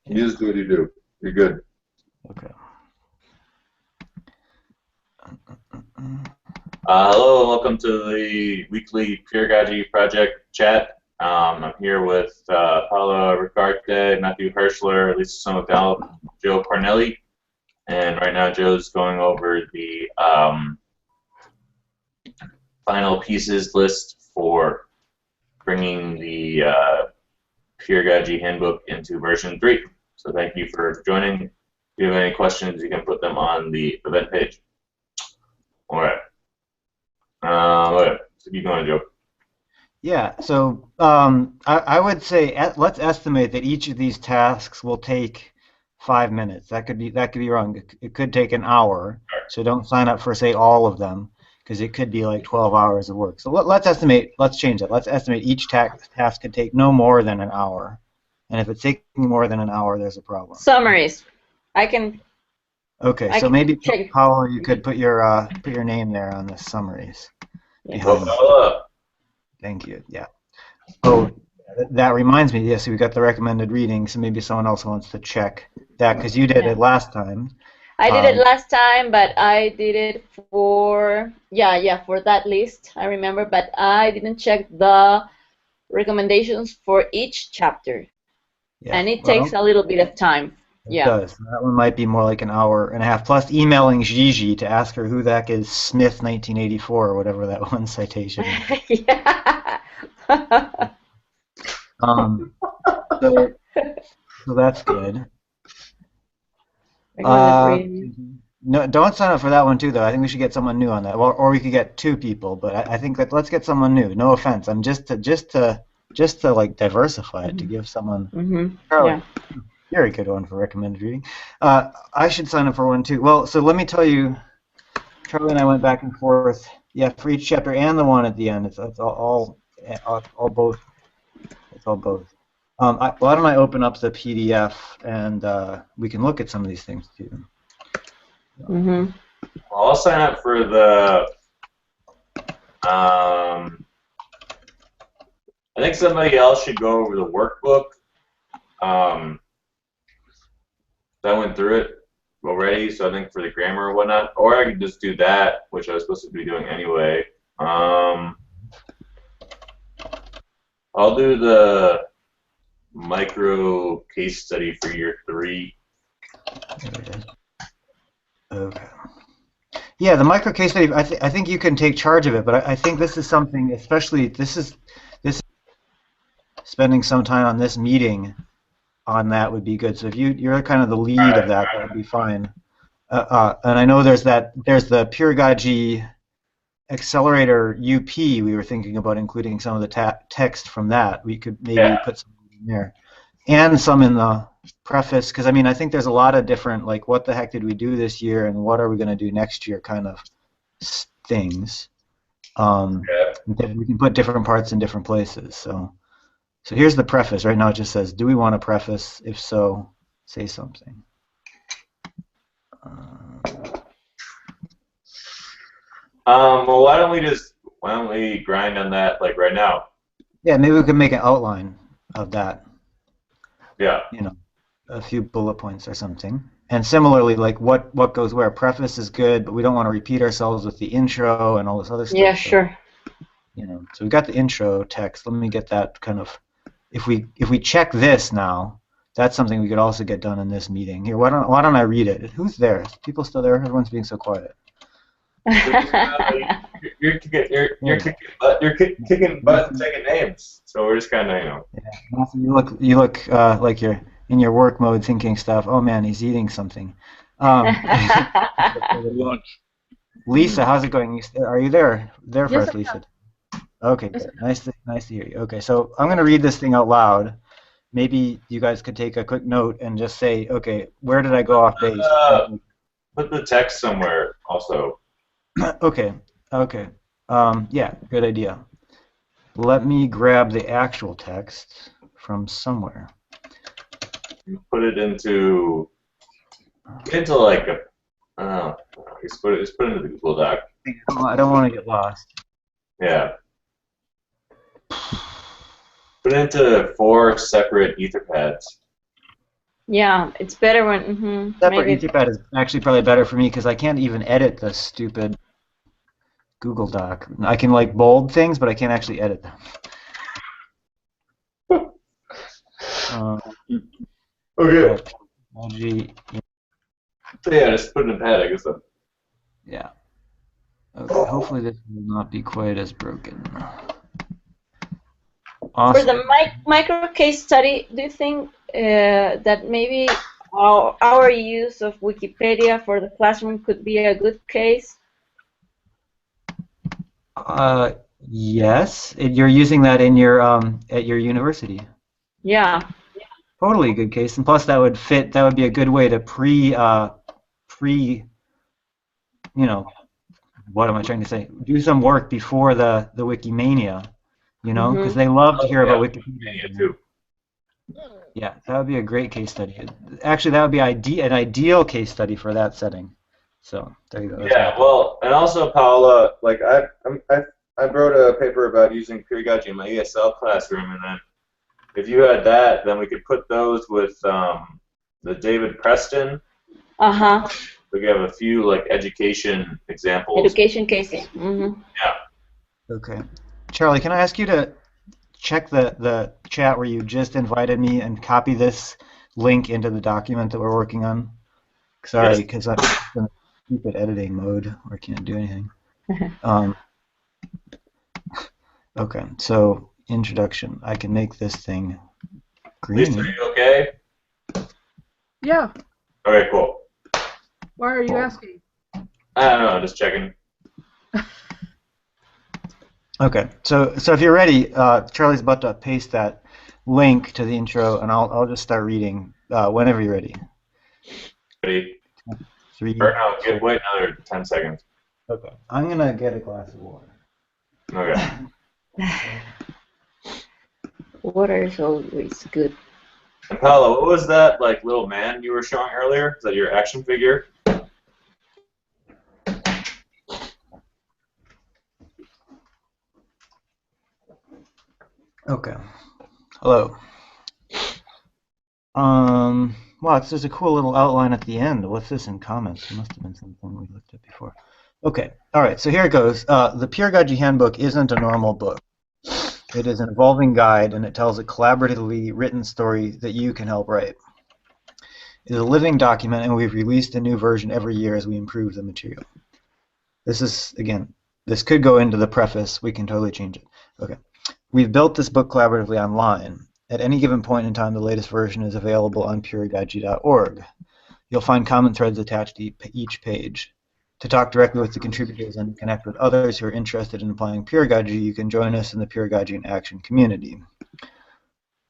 You just do what you do. You're good. Okay. Hello, welcome to the weekly Peeragogy project chat. I'm here with Paolo Ricarte, Matthew Hirschler, Lisa Sommerfeld, Joe Cornelli, and right now Joe's going over the final pieces list for bringing the Peeragogy handbook into version 3. So thank you for joining. If you have any questions, you can put them on the event page. All right. Okay. So keep going, Joe. Yeah, so I would say let's estimate that each of these tasks will take 5 minutes. That could be wrong. It could take an hour. So don't sign up for say all of them because it could be like 12 hours of work. So let's estimate. Let's change it. Let's estimate each task could take no more than an hour. And if it's taking more than an hour, there's a problem. Summaries. I can Okay, I so can maybe check. Paolo, you could put your name there on the summaries Yes. behind. Thank you. Yeah. Oh, that reminds me. Yes, we got the recommended reading, so maybe someone else wants to check that because you did Yeah. it last time. I did it last time, but I did it for for that list. I remember, but I didn't check the recommendations for each chapter, Yeah. and it takes Well, a little bit of time. it Yeah. does. That one might be more like an hour and a half. Plus, emailing Gigi to ask her who the heck is Smith 1984 or whatever that one citation is. Yeah. Um. So, so that's good. Recommended reading. No, don't sign up for that one too, though. I think we should get someone new on that, or we could get two people. But I think that let's get someone new. No offense. I'm just to like diversify it to give someone. Charlie, Yeah. you're a good one for recommended reading. I should sign up for one too. Well, so let me tell you, Charlie and I went back and forth. Yeah, for each chapter and the one at the end. It's all both. It's all both. Why don't I open up the PDF and we can look at some of these things too. Mhm. Well, I'll sign up for the. I think somebody else should go over the workbook. I went through it already, so I think for the grammar or whatnot, or I could just do that, which I was supposed to be doing anyway. I'll do the micro case study for year 3. There it is. Okay. Yeah, the micro case study. I think you can take charge of it, but I think this is something, especially this spending some time on this meeting on that would be good. So if you're kind of the lead of that, that would be fine. And I know there's the Peeragogy Accelerator UP. We were thinking about including some of the text from that. We could maybe put some in there, and some in the preface, because I mean I think there's a lot of different like what the heck did we do this year and what are we going to do next year kind of things. We can put different parts in different places. So here's the preface. Right now it just says, do we want a preface? If so, say something. Well, why don't we grind on that like right now? Yeah, maybe we could make an outline of that. Yeah. You know, a few bullet points or something. And similarly, like what goes where. Preface is good, but we don't want to repeat ourselves with the intro and all this other stuff. Yeah, sure. So we got the intro text. Let me get that kind of. If we check this now, that's something we could also get done in this meeting. Here, why don't I read it? Who's there? Is people still there? Everyone's being so quiet. You're kicking butt and taking names. So we're just kind of, Yeah, you look like you're in your work mode, thinking stuff. Oh man, he's eating something. Lunch. Lisa, how's it going? Are you there? There for Yes, us, Lisa. Okay, good. Nice to hear you. Okay, so I'm gonna read this thing out loud. Maybe you guys could take a quick note and just say, okay, where did I go off base? Put the text somewhere also. Okay. Yeah, good idea. Let me grab the actual text from somewhere. Put it into like a. Just put it into the Google Doc. I don't want to get lost. Yeah. Put it into 4 separate Etherpads. Yeah, it's better when Separate maybe. Etherpad is actually probably better for me because I can't even edit the stupid Google Doc. I can like bold things, but I can't actually edit them. Okay. Peeragogy, So yeah, just put it in pad, I guess. yeah. Okay, hopefully this will not be quite as broken. For Awesome. the micro case study, do you think that maybe our use of Wikipedia for the classroom could be a good case? Yes, you're using that in your at your university. Yeah. Totally a good case, and plus that would fit. That would be a good way to you know, what am I trying to say? Do some work before the Wikimania, because they love to Oh hear yeah, about Mania Wikipedia. too. Yeah, that would be a great case study. Actually, that would be an ideal case study for that setting. So there you go. That's my Yeah, well, and also Paula, like I wrote a paper about using Peeragogy in my ESL classroom, and then if you had that, then we could put those with the David Preston. Uh-huh. We could have a few like education examples. Education cases. Yeah. Okay. Charlie, can I ask you to check the chat where you just invited me and copy this link into the document that we're working on? Sorry, Yes. because I'm in stupid editing mode where I can't do anything. Um, okay, so introduction. I can make this thing Lisa, are green. you okay? Yeah. Okay, cool. Why are you asking? I don't know, I'm just checking. Okay, so if you're ready, Charlie's about to paste that link to the intro, and I'll just start reading whenever you're ready. Ready? 3. Or no, wait another 10 seconds. Okay, I'm gonna get a glass of water. Okay. Water is always good. And Paula, what was that like little man you were showing earlier? Is that your action figure? Okay. Hello. Wow, there's a cool little outline at the end. What's this in comments? It must have been something we looked at before. Okay, all right, so here it goes. The Peeragogy Handbook isn't a normal book. It is an evolving guide, and it tells a collaboratively written story that you can help write. It is a living document, and we've released a new version every year as we improve the material. This is, again, this could go into the preface. We can totally change it. Okay. We've built this book collaboratively online. At any given point in time, the latest version is available on peeragogy.org. You'll find comment threads attached to each page. To talk directly with the contributors and connect with others who are interested in applying Peeragogy, you can join us in the Peeragogy in Action community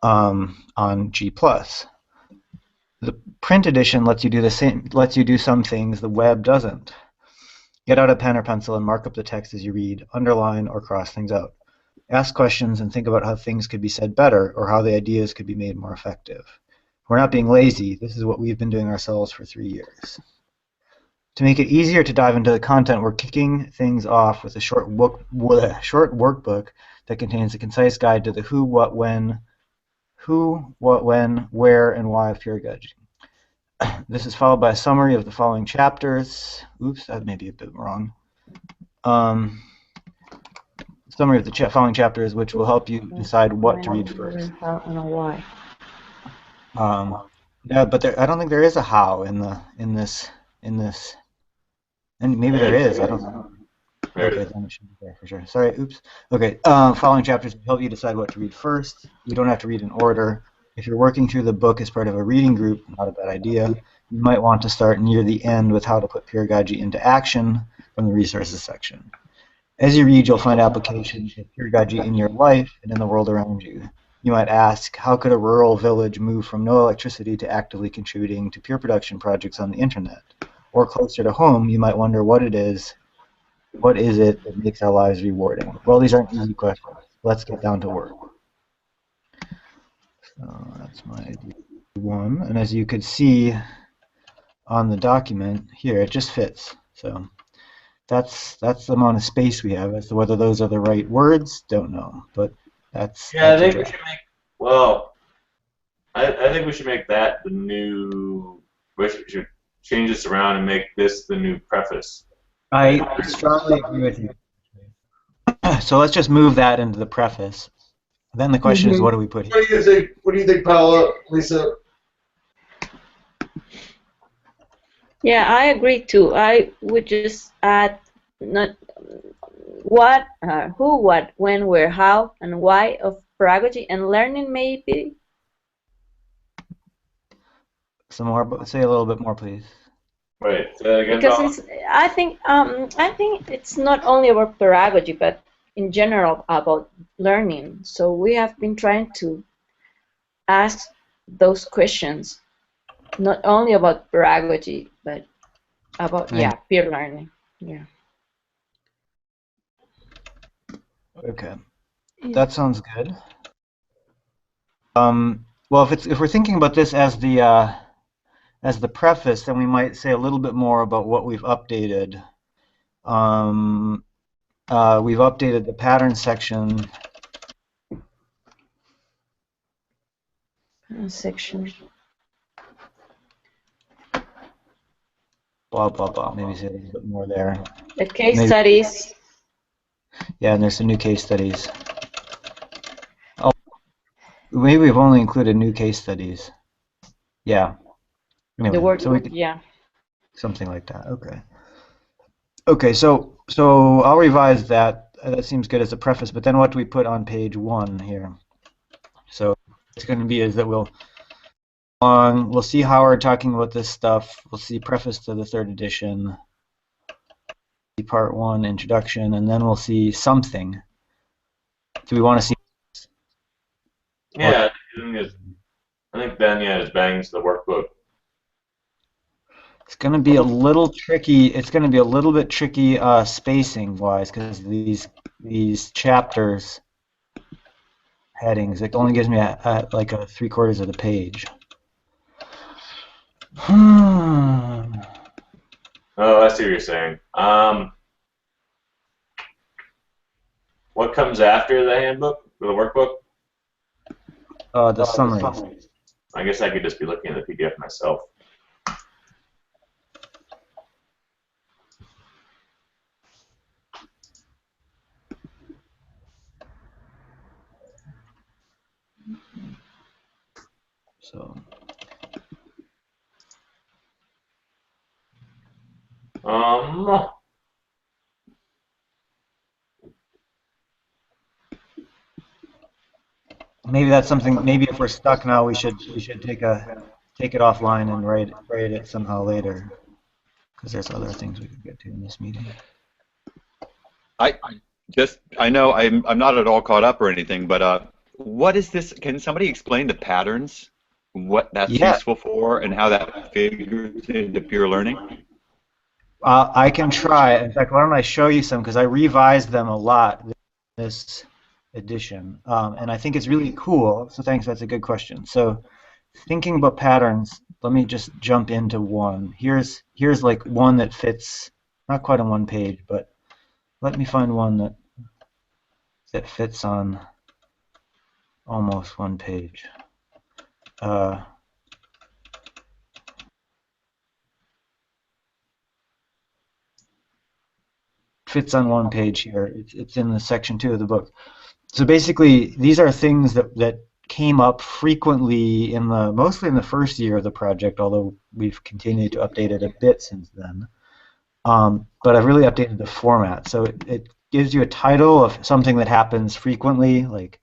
on G+. The print edition lets you do some things the web doesn't. Get out a pen or pencil and mark up the text as you read, underline or cross things out. Ask questions and think about how things could be said better or how the ideas could be made more effective. We're not being lazy. This is what we've been doing ourselves for 3 years. To make it easier to dive into the content, we're kicking things off with a short workbook that contains a concise guide to the who, what, when, where, and why of peeragogy. This is followed by a summary of the following chapters. Oops, that may be a bit wrong. Summary of the following chapters, which will help you decide what to read first. How and why. Yeah, but I don't think there is a how in this, and maybe there is. I don't know. Okay, then it should be there for sure. Sorry, oops. Okay, following chapters will help you decide what to read first. You don't have to read in order. If you're working through the book as part of a reading group, not a bad idea. You might want to start near the end with how to put peeragogy into action from the resources section. As you read, you'll find applications of peeragogy in your life and in the world around you. You might ask, how could a rural village move from no electricity to actively contributing to peer production projects on the internet? Or closer to home, you might wonder what it is that makes our lives rewarding? Well, these aren't easy questions. Let's get down to work. So that's my idea 1. And as you could see on the document here, it just fits. So that's the amount of space we have. As to whether those are the right words, don't know. But that's Yeah, I think the we draft. should make. Well, I think we should make that the new. We should change this around and make this the new preface. I strongly agree with you. So let's just move that into the preface. Then the question is, what do we put here? What do you think? What do you think, Paula, Lisa? Yeah, I agree too. I would just add not what, who, what, when, where, how, and why of pedagogy and learning maybe. Some more, say a little bit more, please. Wait, say that again, Because Paula? it's, I think it's not only about pedagogy, but in general about learning. So we have been trying to ask those questions, not only about pedagogy, but about peer learning. Yeah. Okay, that sounds good. Well, if we're thinking about this as the preface, then we might say a little bit more about what we've updated. We've updated the pattern section. Section. Blah blah blah. Maybe say a little bit more there. The case studies. Yeah, and there's some new case studies. Oh, maybe we've only included new case studies. Yeah. Anyway, The word, so we could, yeah. something like that. Okay. Okay, so I'll revise that. That seems good as a preface. But then what do we put on page 1 here? So it's going to be is that we'll see Howard talking about this stuff. We'll see preface to the 3rd edition. See part 1 introduction, and then we'll see something. Do we want to see? Yeah, I think then just bangs the workbook. It's going to be a little tricky. It's going to be a little bit tricky spacing wise because these chapters headings. It only gives me like a 3/4 of the page. Oh, I see what you're saying. What comes after the handbook, or the workbook? The summary. I guess I could just be looking at the PDF myself. So. Maybe that's something. Maybe if we're stuck now, we should take it offline and write it somehow later, because there's other things we could get to in this meeting. I know I'm not at all caught up or anything, but what is this? Can somebody explain the patterns? What that's useful for and how that figures into pure learning? I can try. In fact, why don't I show you some, because I revised them a lot this edition, and I think it's really cool. So thanks. That's a good question. So thinking about patterns, let me just jump into one. Here's like one that fits, not quite on one page, but let me find one that fits on almost one page. Fits on one page here. It's in the section 2 of the book. So basically, these are things that came up frequently mostly in the first year of the project, although we've continued to update it a bit since then. But I've really updated the format. So it gives you a title of something that happens frequently, like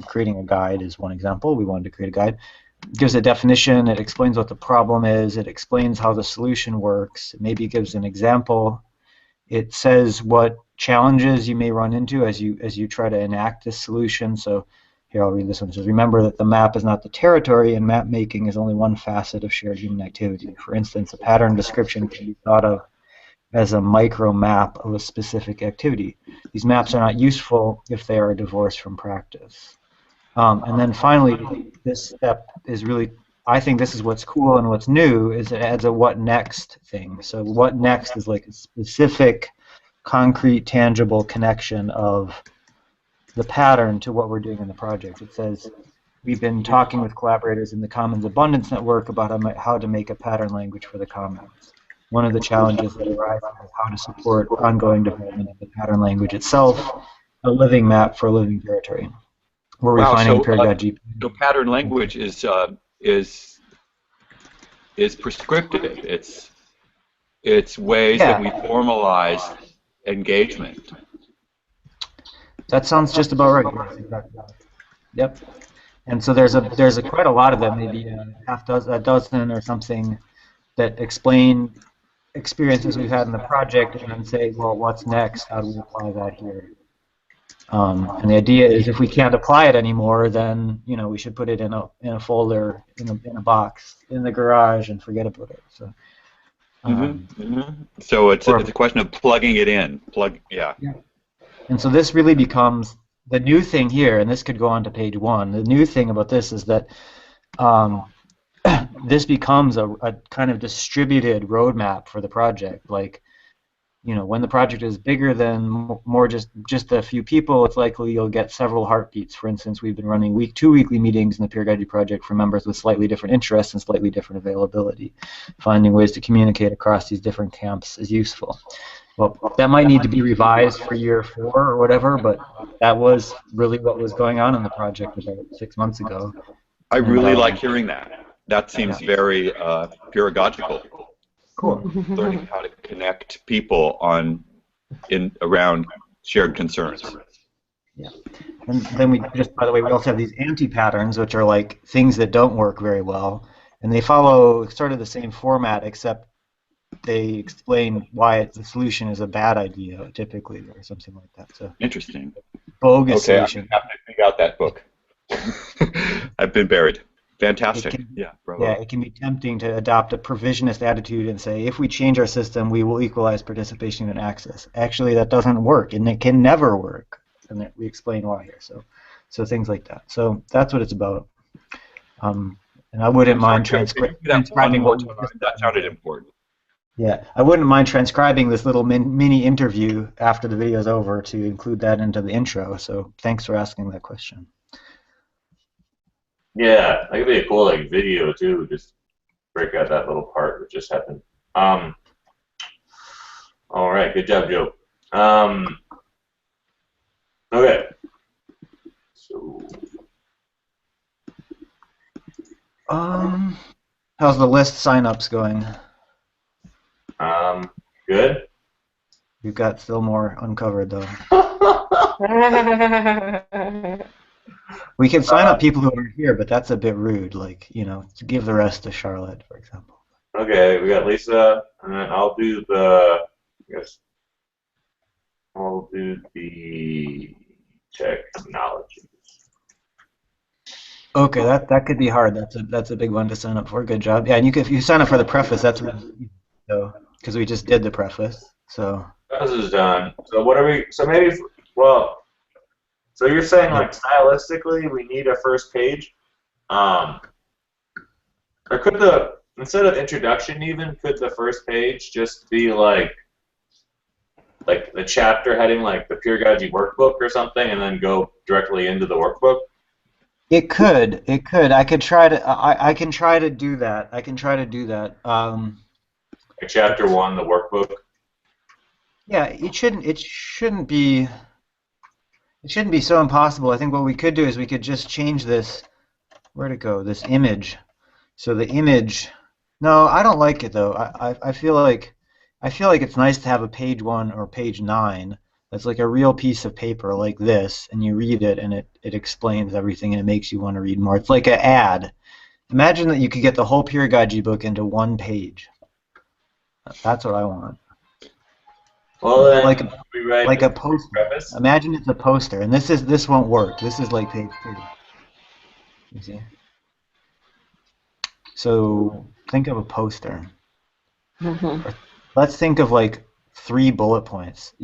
creating a guide is one example. We wanted to create a guide. It gives a definition. It explains what the problem is. It explains how the solution works. Maybe it gives an example. It says what challenges you may run into as you try to enact this solution. So here, I'll read this one. It says, remember that the map is not the territory, and map making is only one facet of shared human activity. For instance, a pattern description can be thought of as a micro map of a specific activity. These maps are not useful if they are divorced from practice. And then finally, this step is really, I think this is what's cool and what's new, is it adds a what next thing. So what next is like a specific, concrete, tangible connection of the pattern to what we're doing in the project. It says, we've been talking with collaborators in the Commons Abundance Network about how to make a pattern language for the Commons. One of the challenges that arise is how to support ongoing development of the pattern language itself, a living map for a living territory. We're refining Peeragogy. So pattern language is prescriptive. It's ways that we formalize engagement. That sounds just about right. Yes, exactly. Yep. And so there's quite a lot of them, maybe a dozen or something, that explain experiences we've had in the project and then say, well, what's next? How do we apply that here? And the idea is, if we can't apply it anymore, then we should put it in a folder, in a box, in the garage, and forget about it. So. So it's a question of plugging it in. Yeah. And so this really becomes the new thing here, and this could go on to page 1. The new thing about this is that this becomes a kind of distributed roadmap for the project. Like, when the project is bigger than just a few people, it's likely you'll get several heartbeats. For instance, we've been running 2 weekly meetings in the Peeragogy project for members with slightly different interests and slightly different availability. Finding ways to communicate across these different camps is useful. Well, that might need to be revised for year 4 or whatever, but that was really what was going on in the project about 6 months ago. I really like hearing that. That seems very pedagogical. Cool. Learning how to connect people around shared concerns. Yeah. And then by the way, we also have these anti-patterns, which are like things that don't work very well, and they follow sort of the same format, except they explain why the solution is a bad idea, typically, or something like that. So interesting. Bogus solution. I'm going to have to dig out that book. I've been buried. Fantastic. Bravo. Yeah, it can be tempting to adopt a provisionist attitude and say, if we change our system, we will equalize participation and access. Actually, that doesn't work, and it can never work. And we explain why here. So things like that. So that's what it's about. And I wouldn't mind transcribing. That sounded important. Yeah, I wouldn't mind transcribing this little mini interview after the video is over to include that into the intro. So thanks for asking that question. Yeah, that could be a cool video too. Just break out that little part that just happened. All right, good job, Joe. Okay. So. How's the list signups going? Good. We've got still more uncovered though. We can sign up people who aren't here, but that's a bit rude. Like, to give the rest to Charlotte, for example. Okay, we got Lisa, and then I'll do the technology. Okay, that could be hard. That's a big one to sign up for. Good job. Yeah, and if you sign up for the preface, that's really so because we just did the preface. So. Preface is done. So what are we? So maybe So you're saying stylistically we need a first page, or could instead of introduction even, could the first page just be like the chapter heading, like the Peeragogy workbook or something, and then go directly into the workbook? It could. I could try to. I can try to do that. Like chapter 1, the workbook. Yeah, it shouldn't be. It shouldn't be so impossible. I think what we could do is we could just change this. Where'd it go? This image. So the image. No, I don't like it though. I feel like it's nice to have a page 1 or page 9 that's like a real piece of paper like this, and you read it and it explains everything and it makes you want to read more. It's like an ad. Imagine that you could get the whole Peeragogy book into 1 page. That's what I want. Well, then like a poster. Preface. Imagine it's a poster, and this won't work. This is like page 2. You see? So think of a poster. Let's think of 3 bullet points.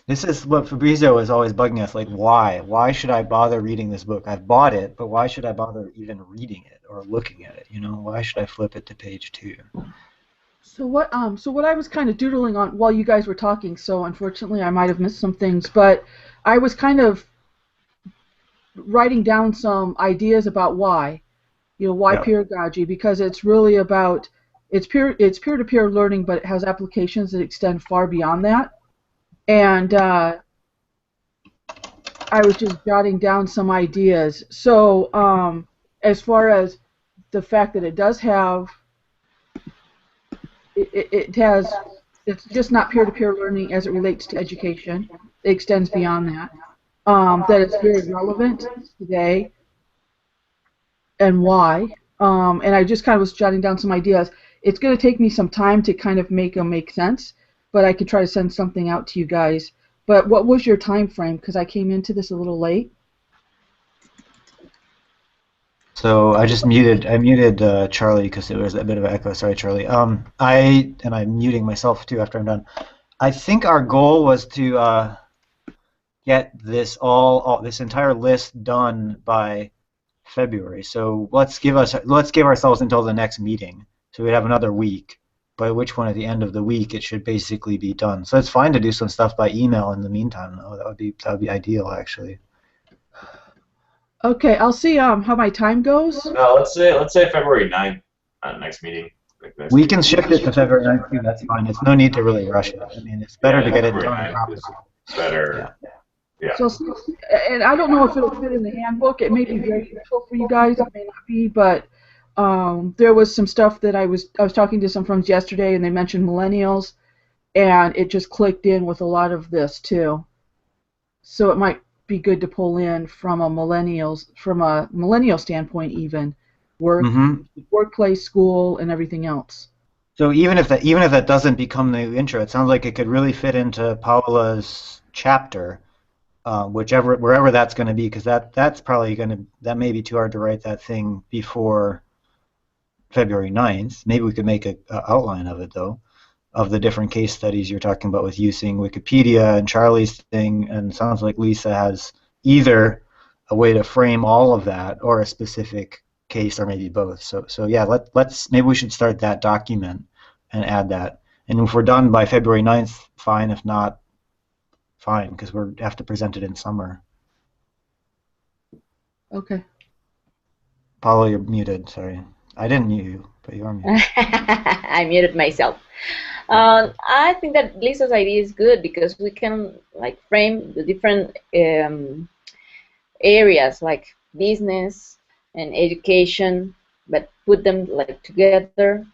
This is what Fabrizio is always bugging us. Like, why? Why should I bother reading this book? I've bought it, but why should I bother even reading it or looking at it? Why should I flip it to page 2? So what I was kind of doodling on while you guys were talking, so unfortunately I might have missed some things, but I was kind of writing down some ideas about why. Why Yeah. pedagogy? Because it's really about it's peer-to-peer learning, but it has applications that extend far beyond that. And I was just jotting down some ideas. So as far as the fact that it does have, it has, it's just not peer-to-peer learning as it relates to education. It extends beyond that. That it's very relevant today, and why. And I just kind of was jotting down some ideas. It's going to take me some time to kind of make them make sense, but I could try to send something out to you guys. But what was your time frame? Because I came into this a little late. So I muted Charlie because there was a bit of an echo. Sorry, Charlie. I'm muting myself too after I'm done. I think our goal was to get this this entire list done by February. So let's give ourselves until the next meeting. So we'd have another week. By which one at the end of the week it should basically be done. So it's fine to do some stuff by email in the meantime, though. That would be ideal, actually. Okay, I'll see how my time goes. No, let's say February 9th, next meeting. We can shift it to February 9th too. That's fine. It's no need to really rush it. I mean, it's better to get it done properly. It's better. Yeah. So, and I don't know if it'll fit in the handbook. It may be very useful for you guys. It may not be, but there was some stuff that I was talking to some friends yesterday, and they mentioned millennials, and it just clicked in with a lot of this too. So it might be good to pull in from a millennial standpoint, even workplace, school, and everything else. So even if that doesn't become the intro, it sounds like it could really fit into Paula's chapter, wherever that's going to be, because that may be too hard to write that thing before February 9th. Maybe we could make an outline of it, though, of the different case studies you're talking about with using Wikipedia and Charlie's thing, and it sounds like Lisa has either a way to frame all of that or a specific case, or maybe both. So yeah, maybe we should start that document and add that. And if we're done by February 9th, fine. If not, fine, because we have to present it in summer. Okay. Paula, you're muted. Sorry. I didn't mute you, but you are muted. I muted myself. I think that Lisa's idea is good because we can frame the different areas like business and education, but put them together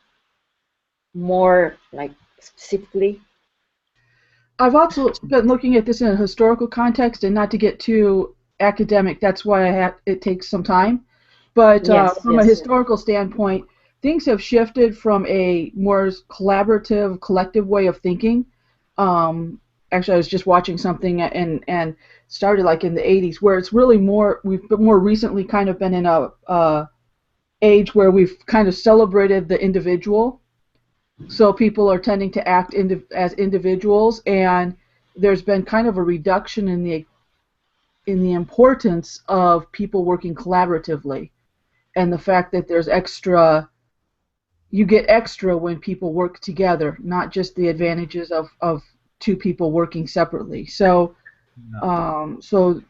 more specifically. I've also been looking at this in a historical context, and not to get too academic. That's why it takes some time. But from a historical standpoint, things have shifted from a more collaborative, collective way of thinking. Actually, I was just watching something and started in the 80s, where it's really we've more recently kind of been in a age where we've kind of celebrated the individual. So people are tending to act as individuals, and there's been kind of a reduction in the importance of people working collaboratively. And the fact that there's you get extra when people work together, not just the advantages of two people working separately. So, so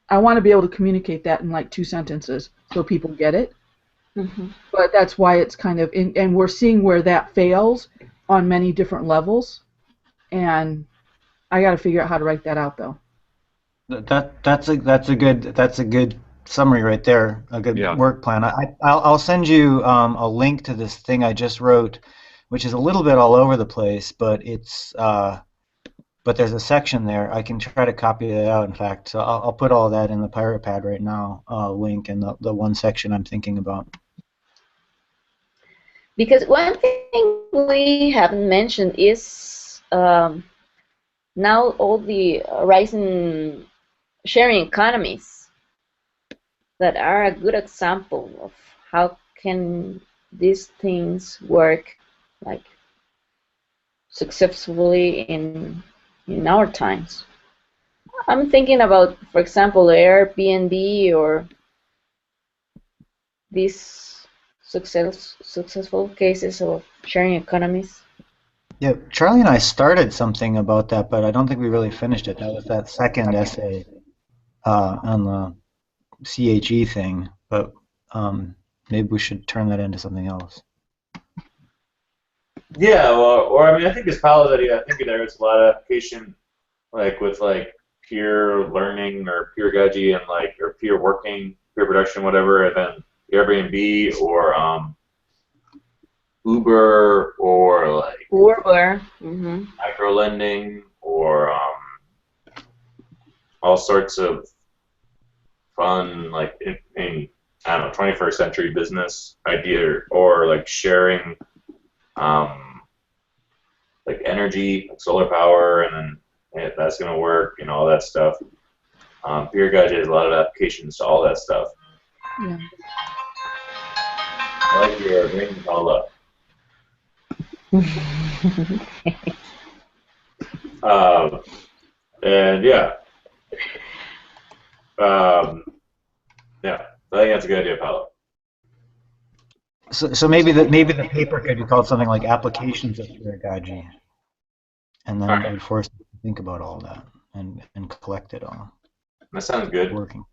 I want to be able to communicate that in 2 sentences so people get it. Mm-hmm. But that's why it's kind of and we're seeing where that fails on many different levels, and I got to figure out how to write that out though. That's a good summary right there, a good work plan. I'll send you a link to this thing I just wrote, which is a little bit all over the place, but but there's a section there. I can try to copy that out, in fact. So I'll put all that in the Pirate Pad right now, link, and the one section I'm thinking about. Because one thing we haven't mentioned is now all the rising sharing economies that are a good example of how can these things work successfully in our times. I'm thinking about, for example, Airbnb or these successful cases of sharing economies. Yeah, Charlie and I started something about that, but I don't think we really finished it. That was that second essay on CHE thing, but maybe we should turn that into something else. Yeah, well, or I mean, I think it's Paladin. I think there's a lot of application, like with like peer learning or peeragogy and like or peer working, peer production, whatever, and then Airbnb or Uber or like Uber, micro lending or all sorts of fun like in I don't know 21st century business idea or like sharing like energy, like solar power, and then that's gonna work, all that stuff. Peeragogy has a lot of applications to all that stuff. Yeah. I like your bringing it all up. And yeah, yeah, I think that's a good idea, Paolo. So maybe the paper could be called something like Applications of Peeragogy, and then it would force you to think about all that and collect it all. That sounds good. Working.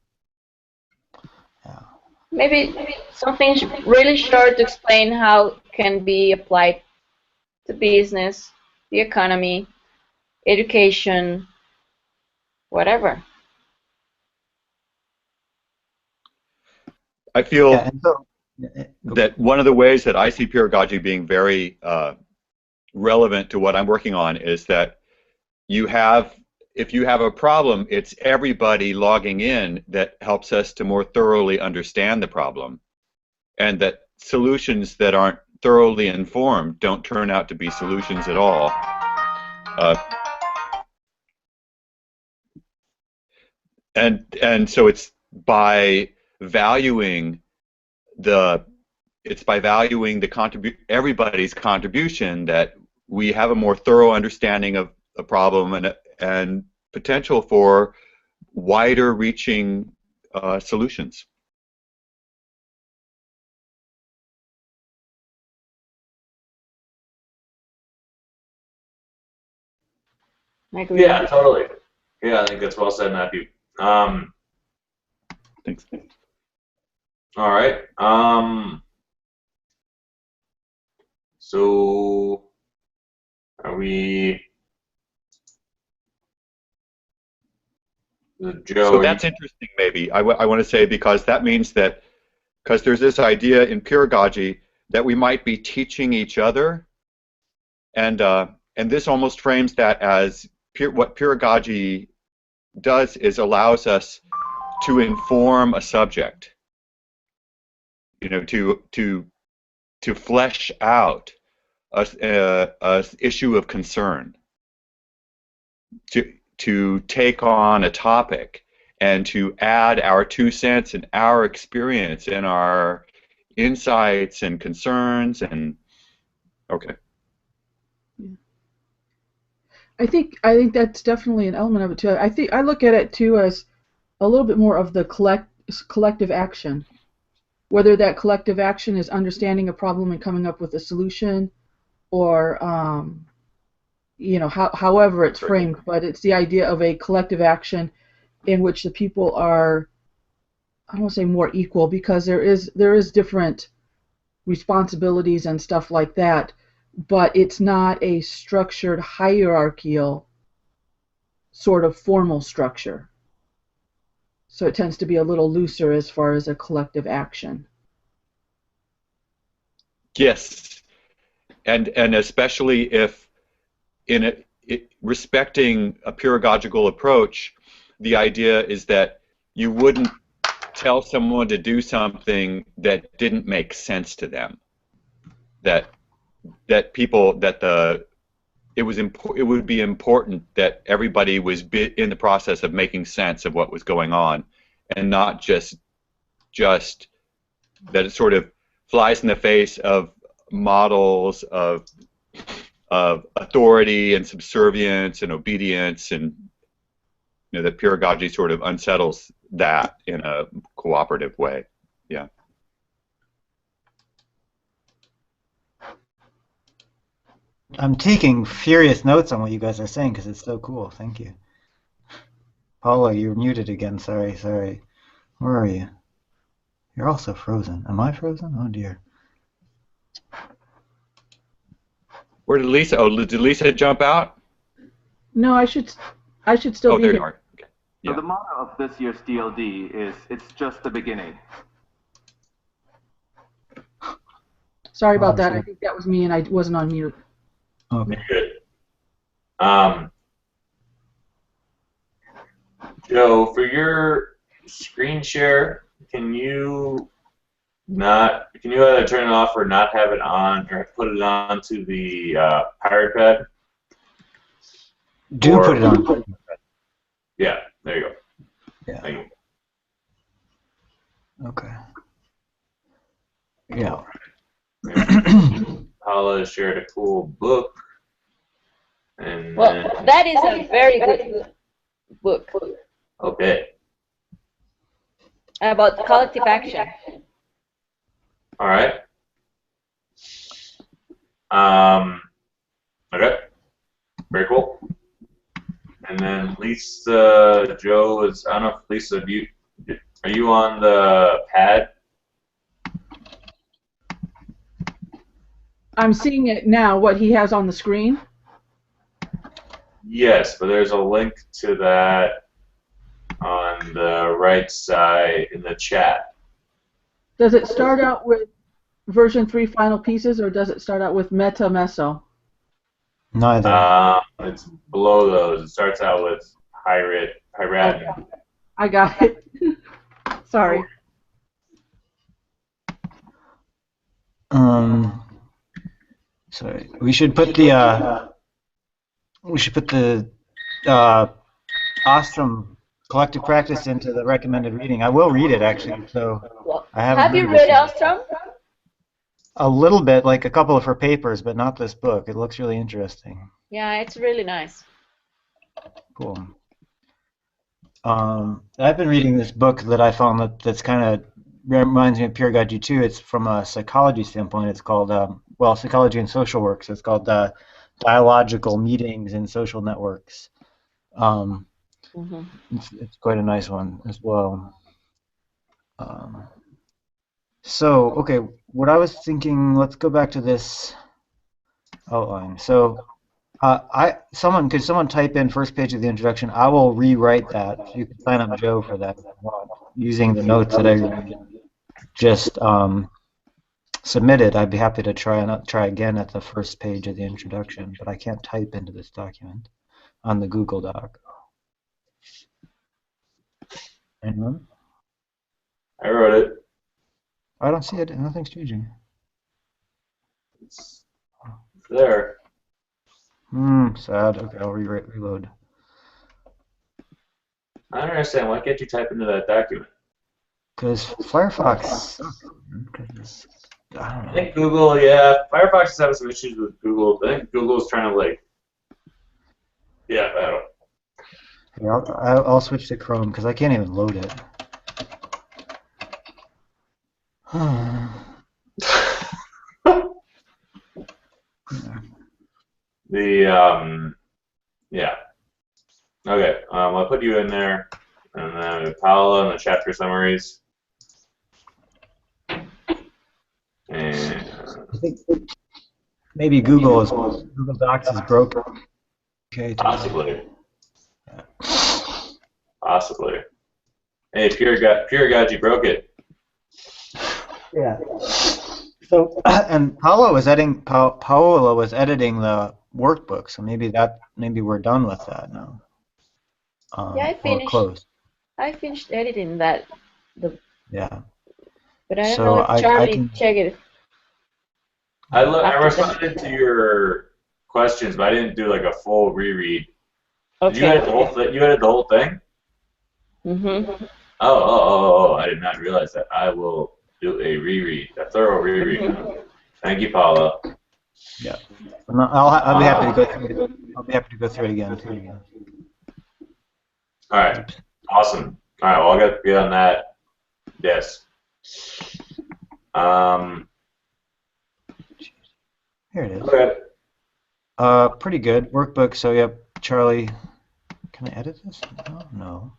Yeah. Maybe something really short to explain how it can be applied to business, the economy, education, whatever. I feel that one of the ways that I see peeragogy being very relevant to what I'm working on is that if you have a problem, it's everybody logging in that helps us to more thoroughly understand the problem, and that solutions that aren't thoroughly informed don't turn out to be solutions at all. And so it's by valuing everybody's contribution that we have a more thorough understanding of a problem and potential for wider reaching solutions. I agree. Yeah, totally. Yeah, I think that's well said, Matthew. Thanks. All right. So are we? Joe. So that's interesting. Maybe I want to say because that means that there's this idea in peeragogy that we might be teaching each other, and this almost frames that as what peeragogy does is allows us to inform a subject, to flesh out a issue of concern, to take on a topic and to add our 2 cents and our experience and our insights and concerns and okay. I think that's definitely an element of it too. I look at it too as a little bit more of the collective action. Whether that collective action is understanding a problem and coming up with a solution, or however it's framed, but it's the idea of a collective action in which the people are, I don't want to say more equal, because there is different responsibilities and stuff like that, but it's not a structured hierarchical sort of formal structure. So it tends to be a little looser as far as a collective action. Yes, and especially if respecting a peeragogical approach, the idea is that you wouldn't tell someone to do something that didn't make sense to them. It would be important that everybody was in the process of making sense of what was going on, and not just that it sort of flies in the face of models of authority and subservience and obedience, and that peeragogy sort of unsettles that in a cooperative way. Yeah. I'm taking furious notes on what you guys are saying because it's so cool. Thank you. Paula, you're muted again. Sorry. Where are you? You're also frozen. Am I frozen? Oh dear. Where did Lisa? Oh, did Lisa jump out? No, I should still Oh, be there here. you are. Okay. So Yeah. the motto of this year's DLD is "It's just the beginning." Sorry about that. I think that was me, and I wasn't on mute. Okay. Good. Joe, for your screen share, can you either turn it off or not have it on, or put it on to the Pirate Pad? Do put it on. Yeah, there you go. Yeah. Thank you. Okay. Yeah. Paula shared a cool book. And Well, that is a very good book. Okay. About collective action. All right. Okay. Very cool. And then Lisa, Joe is. I don't know if Lisa, are you on the pad? I'm seeing it now. What he has on the screen. Yes, but there's a link to that on the right side in the chat. Does it start out with version 3 final pieces, or does it start out with meta meso? Neither. It's below those. It starts out with Hirat. Okay. I got it. Sorry. Sorry. We should put the Ostrom collective practice into the recommended reading. I will read it actually. So Well, I haven't have you read read it. Ostrom? A little bit, like a couple of her papers, but not this book. It looks really interesting. Yeah, it's really nice. Cool. I've been reading this book that I found that's kind of reminds me of Peeragogy too. It's from a psychology standpoint. It's called, well, Psychology and Social Work. So it's called Dialogical Meetings in Social Networks. It's quite a nice one as well. So, okay, what I was thinking, let's go back to this outline. So, could someone type in first page of the introduction? I will rewrite that. So you can sign up Joe for that if you want, using the notes that I just submitted. I'd be happy to try again at the first page of the introduction, but I can't type into this document on the Google Doc. Anyone? I wrote it. I don't see it. Nothing's changing. It's there. Sad. Okay, I'll reload. I don't understand. Why can't you type into that document? Because Firefox sucks. I don't know. I think Google, yeah, Firefox is having some issues with Google. I think Google's trying to, like, yeah, I don't. Here, I'll switch to Chrome because I can't even load it. Yeah. Okay, I'll put you in there, and then Paula and the chapter summaries. And I think maybe Google Docs is broken. Okay. possibly. Possibly. Hey, Peeragogy broke it. Yeah. So and Paola was editing the workbook, so maybe we're done with that now. Yeah, I finished. Or close. I finished editing that. Yeah. But I don't So know if Charlie can checked it. I responded to your questions, but I didn't do like a full reread. Okay. Did you edit the whole thing? You edited the whole thing? Mm-hmm. Oh, I did not realize that. I will do a thorough reread. Thank you, Paula. Yeah. I'll be happy to go through it. I'll be happy to go through it again too. All right. Awesome. All right. Well, I'll get on that. Yes. Here it is. Okay. Pretty good workbook. So yep, Charlie. Can I edit this? No.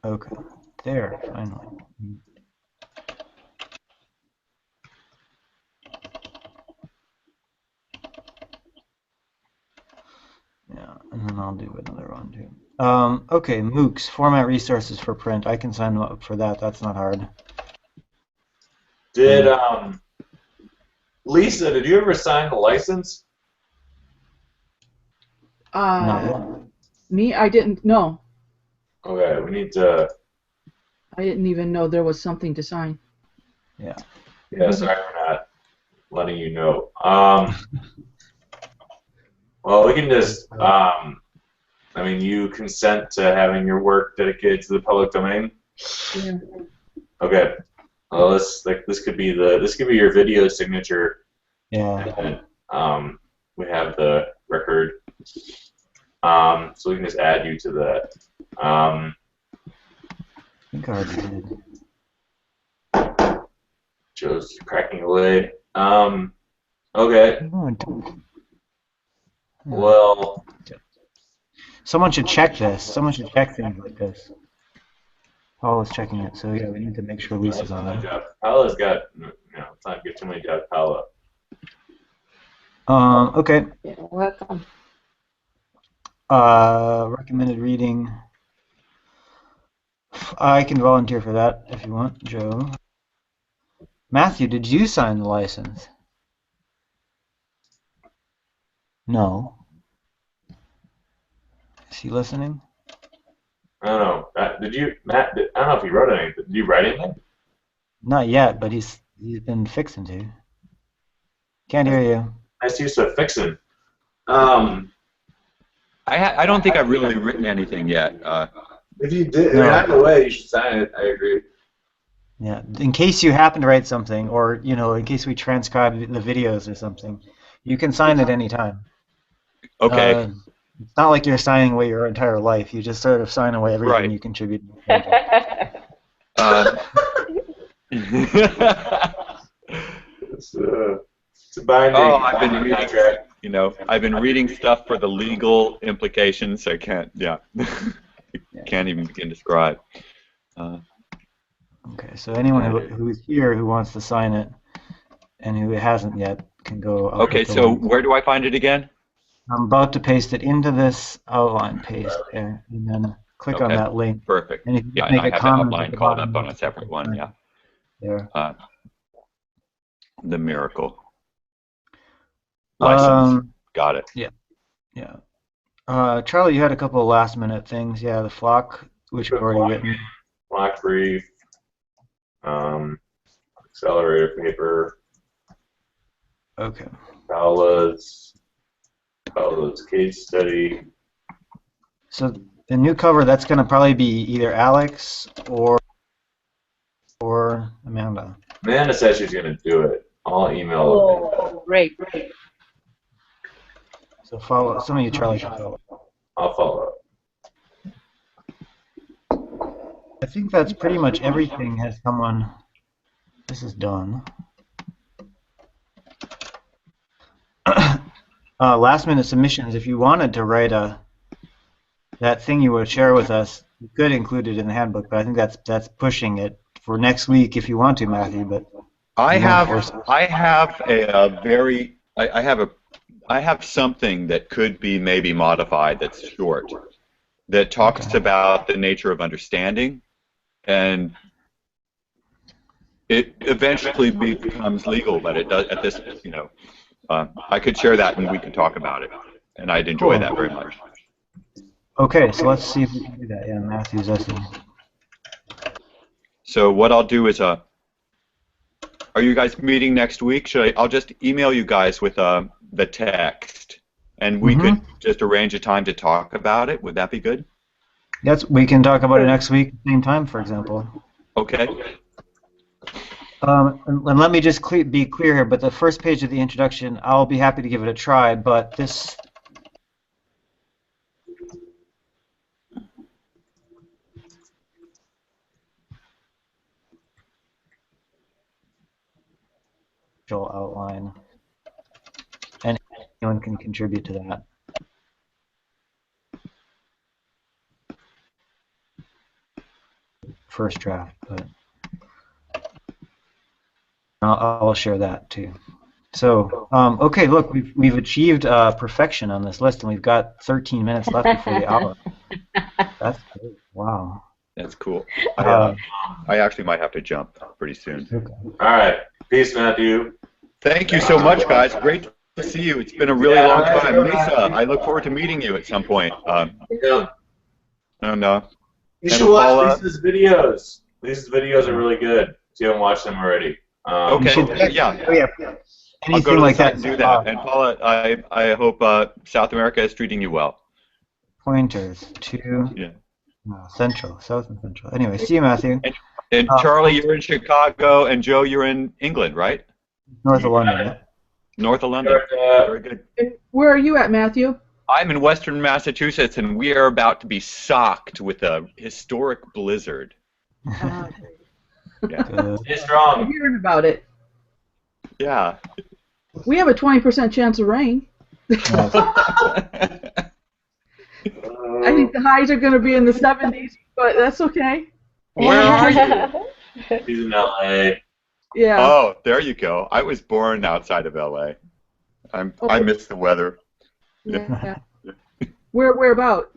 Okay. There, finally. Yeah, and then I'll do another one too. Okay, MOOCs, format resources for print. I can sign up for that. That's not hard. Did Lisa? Did you ever sign the license? Not yet. Me, I didn't know. Okay, we need to. I didn't even know there was something to sign. Yeah. Yeah, sorry for not letting you know. Well, we can just. I mean, you consent to having your work dedicated to the public domain. Yeah. Okay. Well, this could be your video signature. Yeah. And, we have the record. So we can just add you to that. I think I already did. Joe's cracking away. Okay. Well. Someone should check this. Someone should check things like this. Paul is checking it, so yeah, we need to make sure Lisa's on it. Paula's got, let's not give too many jobs, Paula. Okay. You're welcome. Recommended reading. I can volunteer for that if you want, Joe. Matthew, did you sign the license? No. Is he listening? I don't know. Did you, Matt? I don't know if you wrote anything. Did you write anything? Not yet, but he's been fixing to. Can't hear you. Nice use of fixing. I don't think I've really written anything yet. If you did, No. either way, you should sign it. I agree. Yeah, in case you happen to write something, or in case we transcribe the videos or something, you can sign at any time. Okay. It's not like you're signing away your entire life. You just sort of sign away everything Right. you contribute. It's a binding. Oh, I've been reading, I've been reading stuff for the legal implications. I can't, can't even begin to describe. Okay, so anyone who's here who wants to sign it and who hasn't yet can go. Okay, so where do I find it again? I'm about to paste it into this outline paste there, and then click on that link. Perfect. And if you Yeah, make and I a have the comment outline at the called bottom, up on a separate one, yeah. There. The miracle. License. Got it. Yeah. Charlie, you had a couple of last minute things. Yeah, the flock, which we've already written. Block brief. Accelerator paper. Okay. Paula's case study. So the new cover, that's going to probably be either Alex or Amanda. Amanda said she's going to do it. I'll email her. Oh, great. So follow. Some of you, Charlie, should follow. I'll follow up. I think that's pretty much everything has come on. This is done. Last minute submissions. If you wanted to write that thing you would share with us, you could include it in the handbook. But I think that's pushing it for next week if you want to, Matthew. But I have something that could be maybe modified that's short, that talks about the nature of understanding, and it eventually becomes legal, but it does at this, I could share that and we can talk about it, and I'd enjoy that very much. Okay, so let's see if we can do that. Yeah, Matthew's essay. So what I'll do is, are you guys meeting next week? I'll just email you guys with the text, and we could just arrange a time to talk about it. Would that be good? We can talk about it next week, same time, for example. Okay. And let me just be clear here, but the first page of the introduction, I'll be happy to give it a try, but this... outline, and anyone can contribute to that. first draft, but I'll share that too. So, okay, look, we've achieved perfection on this list, and we've got 13 minutes left before the hour. That's great. Wow. That's cool. I actually might have to jump pretty soon. Okay. All right. Peace, Matthew. Thank you so much, guys. Great to see you. It's been a really long time. Lisa, I look forward to meeting you at some point. Yeah. And, You should watch Lisa's videos. Lisa's videos are really good. If you haven't watched them already. Okay. Yeah. Oh, yeah. I'll go to like the site that. and do that. And Paula, I hope South America is treating you well. Pointers to Central, South and Central. Anyway, see you, Matthew. And Charlie, you're in Chicago, and Joe, you're in England, right? North of London. Yeah. North of London. Very good. Where are you at, Matthew? I'm in Western Massachusetts, and we are about to be socked with a historic blizzard. Good. Stay strong. I'm hearing about it. Yeah. We have a 20% chance of rain. I think the highs are going to be in the 70s, but that's okay. Where are you? He's in LA. Yeah. Oh, there you go. I was born outside of LA. I miss the weather. Yeah. Where about?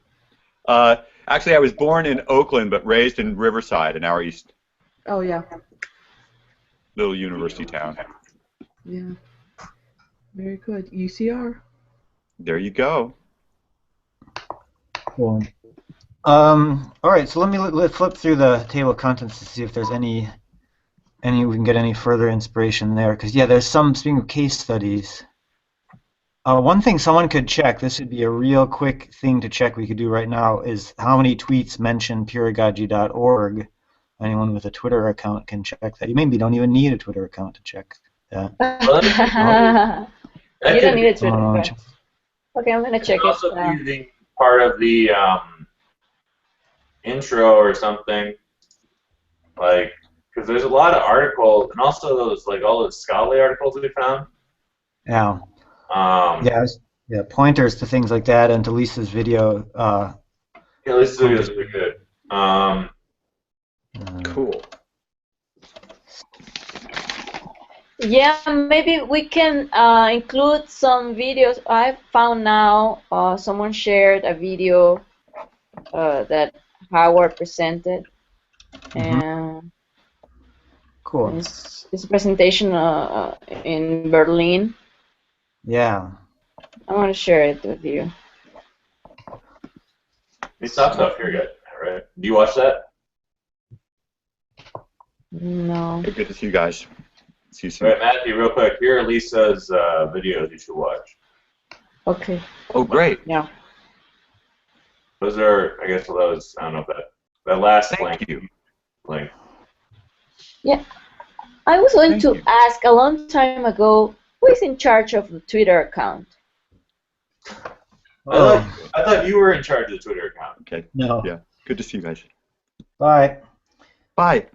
Actually, I was born in Oakland, but raised in Riverside, an hour east. Oh, yeah. Little university town. Yeah. Very good. UCR. There you go. Cool. All right, so let's flip through the table of contents to see if there's any we can get any further inspiration there. Because yeah, there's some. Speaking of case studies, one thing someone could check. This would be a real quick thing to check. We could do right now is how many tweets mention Peeragogy.org. Anyone with a Twitter account can check that. You maybe don't even need a Twitter account to check that. You don't need a Twitter Someone account. Okay, I'm gonna check it. Also using part of the intro or something, like, because there's a lot of articles, and also those, like, all those scholarly articles that we found. Yeah. Yeah, pointers to things like that, and to Lisa's video. Yeah, Lisa's video is really good. Cool. Yeah, maybe we can include some videos. I found now someone shared a video that Howard presented, and Cool. it's a presentation in Berlin. Yeah. I want to share it with you. These top stuff here, good, right? Do you watch that? No. Good to see you guys. See you soon. All right, Matthew, real quick. Here are Lisa's videos you should watch. Okay. Oh, great. Yeah. Those are, I guess, those. I don't know if that last Thank you. link. Yeah. I was going Thank to you. ask a long time ago, who is in charge of the Twitter account? I thought you were in charge of the Twitter account. Okay. No. Yeah. Good to see you guys. Bye. Bye.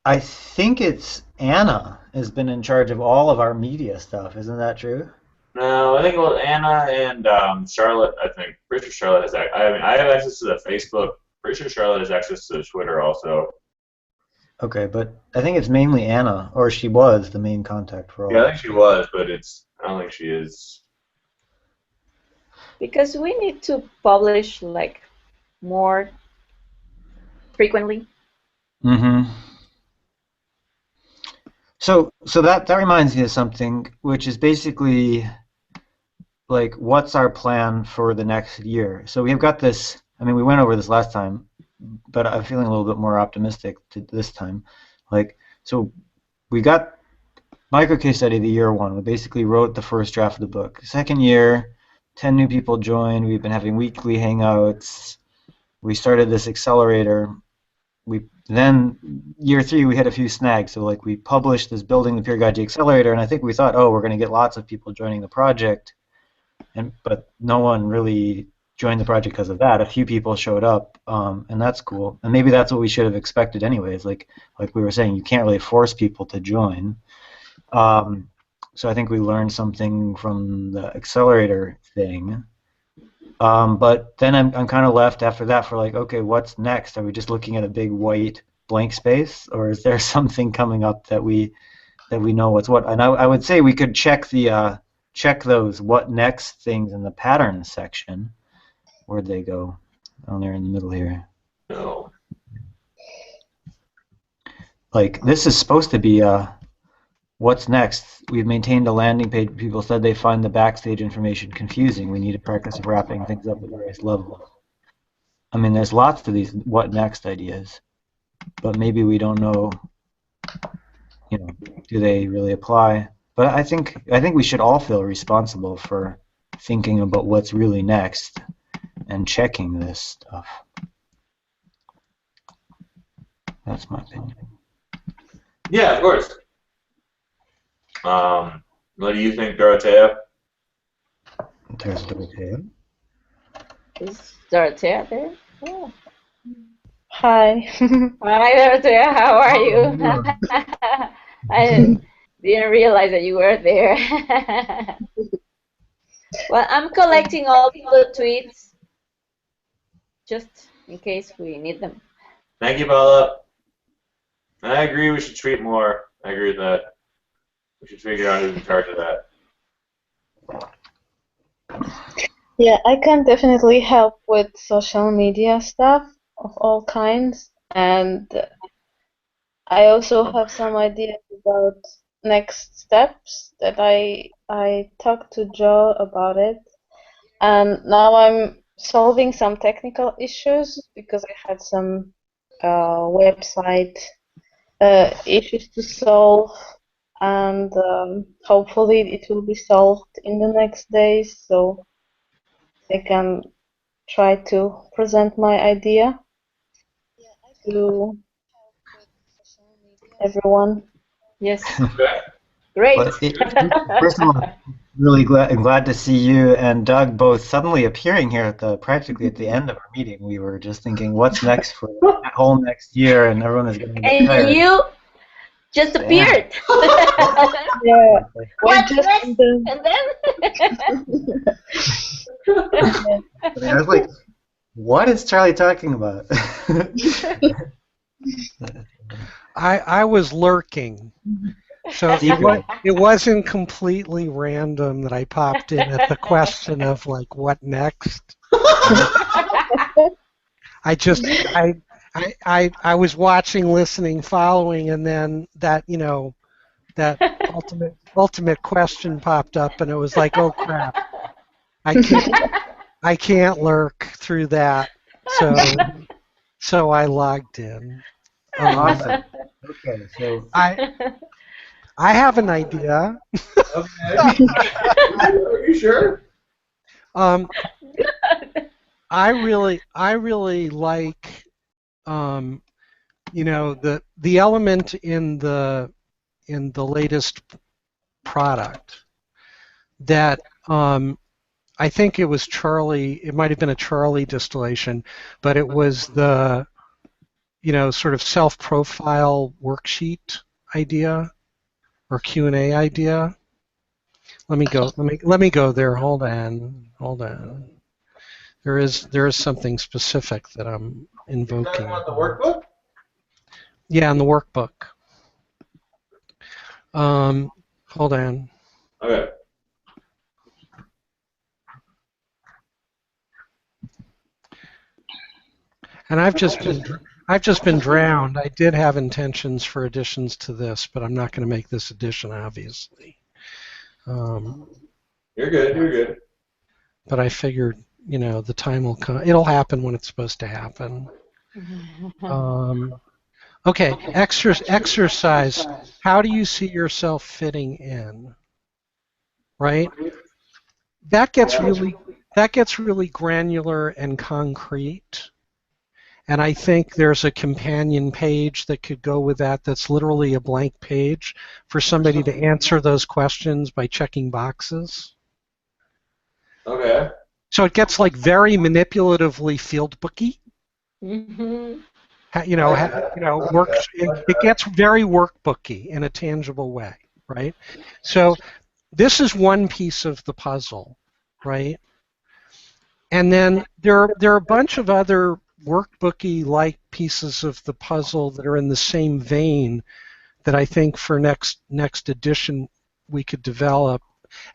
I think it's Anna has been in charge of all of our media stuff. Isn't that true? No, I think Anna and Charlotte. I think pretty sure Charlotte has. I have access to the Facebook. Pretty sure Charlotte has access to the Twitter also. Okay, but I think it's mainly Anna, or she was the main contact for all. Yeah, I think she was, but I don't think she is. Because we need to publish like more frequently. Mm-hmm. So that reminds me of something, which is basically like, what's our plan for the next year? So we've got this. I mean, we went over this last time, but I'm feeling a little bit more optimistic this time. Like, so we got micro case study the year one. We basically wrote the first draft of the book. Second year, 10 new people joined. We've been having weekly hangouts. We started this accelerator. Then year three we had a few snags. So like, we published this Building the Peeragogy Accelerator, and I think we thought, oh, we're going to get lots of people joining the project, but no one really joined the project because of that. A few people showed up, and that's cool. And maybe that's what we should have expected anyways. Like we were saying, you can't really force people to join. So I think we learned something from the accelerator thing. But then I'm kind of left after that for like, okay, what's next? Are we just looking at a big white blank space, or is there something coming up that we know what's what? And I would say we could check the check those what next things in the patterns section. Where'd they go? Down there in the middle here. No. Like this is supposed to be what's next? We've maintained a landing page. People said they find the backstage information confusing. We need to practice wrapping things up at various levels. I mean, there's lots of these what next ideas, but maybe we don't know, you know, do they really apply? But I think we should all feel responsible for thinking about what's really next and checking this stuff. That's my opinion. Yeah, of course. What do you think, Dorothea? There's Dorothea. Is Dorothea there? Oh. Hi. Hi, Dorothea. How are you? I didn't realize that you were there. Well, I'm collecting all the tweets just in case we need them. Thank you, Paula. I agree we should tweet more. I agree with that. We should figure out who's in charge of that. Yeah, I can definitely help with social media stuff of all kinds, and I also have some ideas about next steps that I talked to Joe about it, and now I'm solving some technical issues because I had some website issues to solve, and hopefully it will be solved in the next days, so I can try to present my idea to everyone. Yes. Okay. Great. Well, first of all, really glad to see you and Doug both suddenly appearing here at practically at the end of our meeting. We were just thinking, what's next for that whole next year, and everyone is getting tired. And you just appeared. Yeah. What just next? in the- And then? I was like, what is Charlie talking about? I was lurking. So it wasn't completely random that I popped in at the question of like what next. I was watching, listening, following, and then that that ultimate question popped up, and it was like, oh crap, I can't lurk through that. So I logged in. Awesome. Okay, so I have an idea. Okay. Are you sure? I really like, the element in the latest product that I think it was Charlie. It might have been a Charlie distillation, but it was the sort of self-profile worksheet idea or Q&A idea. Let me go there. Hold on. There is something specific that I'm invoking. You talking about the workbook? Yeah, in the workbook. Hold on. Okay. And I've just been drowned. I did have intentions for additions to this, but I'm not going to make this addition, obviously. You're good. You're good. But I figured, the time will come. It'll happen when it's supposed to happen. Okay, exercise. How do you see yourself fitting in? Right? That gets really granular and concrete. And I think there's a companion page that could go with that that's literally a blank page for somebody to answer those questions by checking boxes. Okay. So it gets like very manipulatively field booky. Mm-hmm. It gets very workbooky in a tangible way, right? So this is one piece of the puzzle, right? And then there are a bunch of other workbooky-like pieces of the puzzle that are in the same vein that I think for next edition we could develop.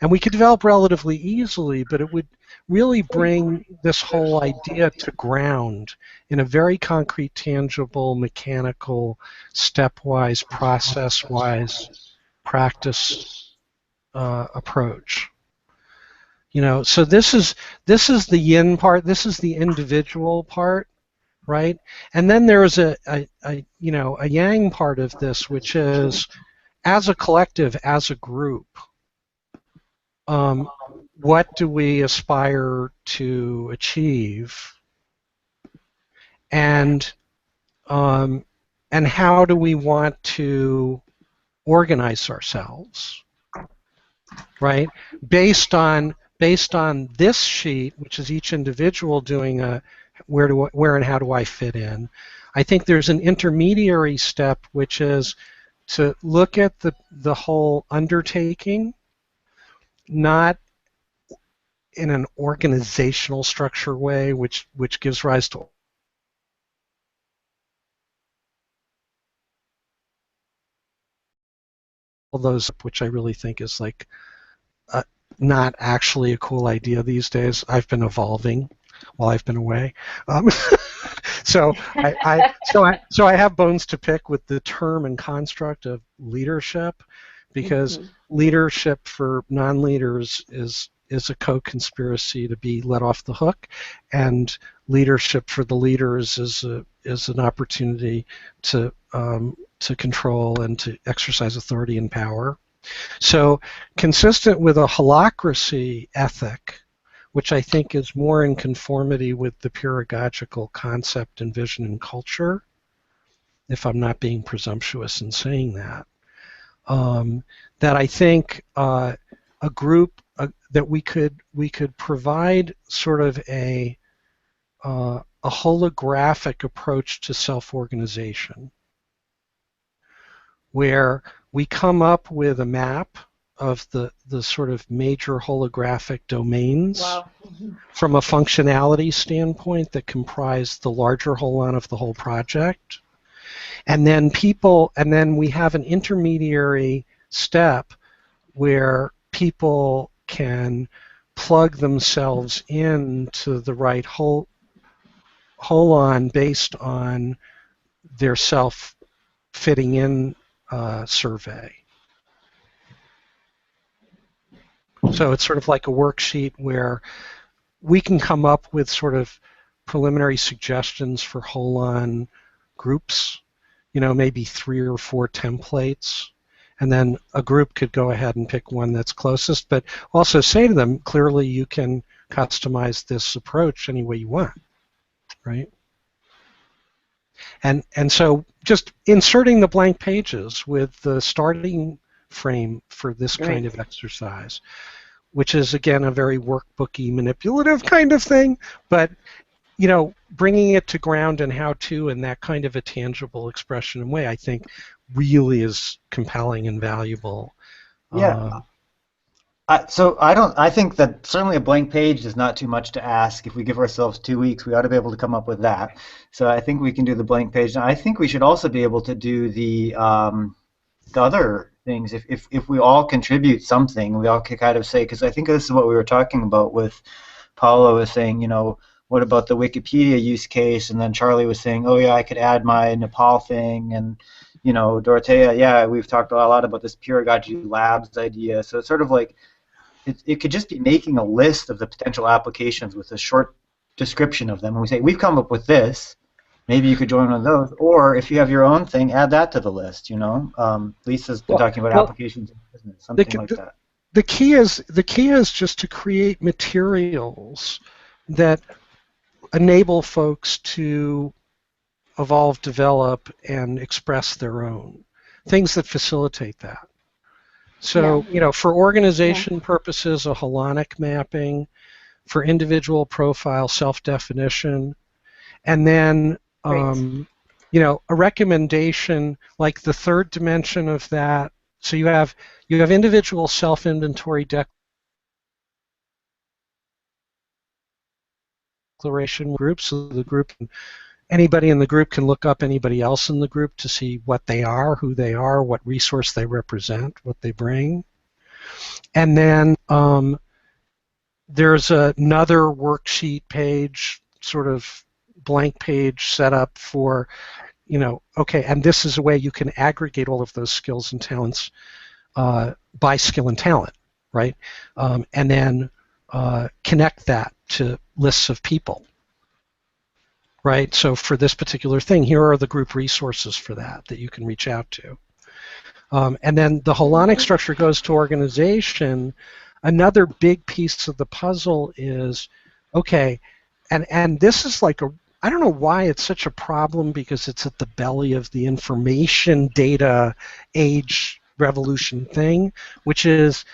And we could develop relatively easily, but it would really bring this whole idea to ground in a very concrete, tangible, mechanical, stepwise, process-wise, practice approach. So this is the yin part. This is the individual part, right? And then there's a yang part of this, which is as a collective, as a group. What do we aspire to achieve, and how do we want to organize ourselves, right? Based on this sheet, which is each individual doing a where and how do I fit in. I think there's an intermediary step, which is to look at the whole undertaking, not in an organizational structure way, which gives rise to all those, which I really think is like not actually a cool idea these days. I've been evolving while I've been away, so I have bones to pick with the term and construct of leadership, because leadership for non-leaders is a co-conspiracy to be let off the hook, and leadership for the leaders is an opportunity to control and to exercise authority and power. So, consistent with a holacracy ethic, which I think is more in conformity with the peeragogical concept and vision and culture, if I'm not being presumptuous in saying that, that I think a group that we could provide sort of a holographic approach to self-organization, where we come up with a map of the sort of major holographic domains from a functionality standpoint that comprise the larger holon of the whole project. And then we have an intermediary step where people can plug themselves into the right holon based on their self-fitting in survey. So it's sort of like a worksheet where we can come up with sort of preliminary suggestions for holon groups, maybe 3 or 4 templates, and then a group could go ahead and pick one that's closest, but also say to them, clearly you can customize this approach any way you want, right? And so just inserting the blank pages with the starting frame for this kind of exercise, which is, again, a very workbooky, manipulative kind of thing, but bringing it to ground and how to in that kind of a tangible expression and way, I think really is compelling and valuable. Yeah. I think that certainly a blank page is not too much to ask. If we give ourselves 2 weeks, we ought to be able to come up with that. So I think we can do the blank page. And I think we should also be able to do the other things. If we all contribute something, we all can kind of say, because I think this is what we were talking about with Paolo was saying, what about the Wikipedia use case? And then Charlie was saying, oh yeah, I could add my Nepal thing. And Dorothea, yeah, we've talked a lot about this Peeragogy Labs idea. So it's sort of like, it could just be making a list of the potential applications with a short description of them. And we say, we've come up with this. Maybe you could join one of those. Or if you have your own thing, add that to the list, Lisa's been talking about applications in business, something like that. The key is just to create materials that enable folks to evolve, develop, and express their own. Things that facilitate that. So, for organization purposes, a holonic mapping, for individual profile, self-definition, and then, a recommendation, like the third dimension of that. So you have individual self-inventory declaration group, so the group, anybody in the group can look up anybody else in the group to see what they are, who they are, what resource they represent, what they bring. And then there's another worksheet page, sort of blank page set up for, okay, and this is a way you can aggregate all of those skills and talents by skill and talent, right? And then connect that to lists of people, right? So for this particular thing, here are the group resources for that you can reach out to. And then the holonic structure goes to organization. Another big piece of the puzzle is, okay, and this is like I don't know why it's such a problem, because it's at the belly of the information data age revolution thing, which is